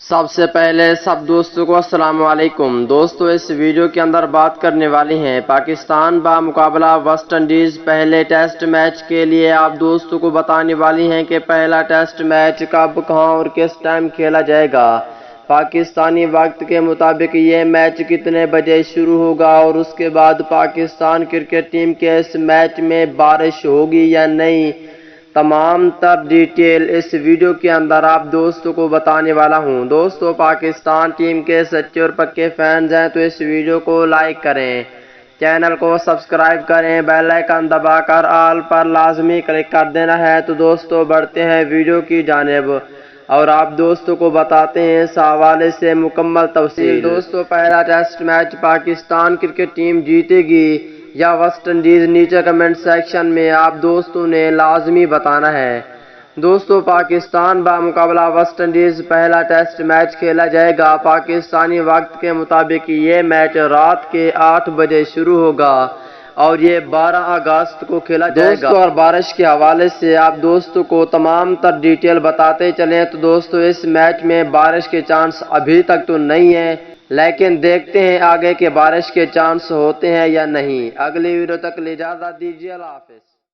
سب سے پہلے سب دوستوں کو السلام علیکم۔ دوستو اس ویڈیو کے اندر بات کرنے والی ہیں پاکستان بمقابلہ ویسٹ انڈیز پہلے ٹیسٹ میچ کے لیے آپ دوستوں کو بتانے والی ہیں کہ پہلا ٹیسٹ میچ کب کہاں اور کس ٹائم کھیلا جائے گا۔ پاکستانی وقت کے مطابق یہ میچ کتنے بجے شروع ہوگا اور اس کے بعد پاکستان کرکٹ ٹیم کے اس میچ میں بارش ہوگی یا نہیں، تمام تر ڈیٹیل اس ویڈیو کے اندر آپ دوستوں کو بتانے والا ہوں۔ دوستو پاکستان ٹیم کے سچے اور پکے فینز ہیں تو اس ویڈیو کو لائک کریں، چینل کو سبسکرائب کریں، بیل آئیکن دبا کر آل پر لازمی کلک کر دینا ہے۔ تو دوستو بڑھتے ہیں ویڈیو کی جانب اور آپ دوستوں کو بتاتے ہیں اس حوالے سے مکمل تفصیل۔ دوستو پہلا test match Pakistan cricket team جیتے گی یا ویسٹ انڈیز، نیچے کمنٹ سیکشن میں آپ دوستوں نے لازمی بتانا ہے۔ دوستو پاکستان بمقابلہ ویسٹ انڈیز پہلا ٹیسٹ میچ کھیلا جائے گا پاکستانی وقت کے مطابق۔ یہ میچ رات کے 8 بجے شروع ہوگا اور یہ 12 اگست کو کھیلا جائے گا۔ دوستو اور بارش کے حوالے سے آپ دوستوں کو تمام تر ڈیٹیل بتاتے چلیں تو دوستو اس میچ میں بارش کے چانس ابھی تک تو نہیں ہیں، لیکن دیکھتے ہیں آگے کہ بارش کے چانس ہوتے ہیں یا نہیں۔ اگلی ویڈیو تک اجازت دیجیے، اللہ حافظ۔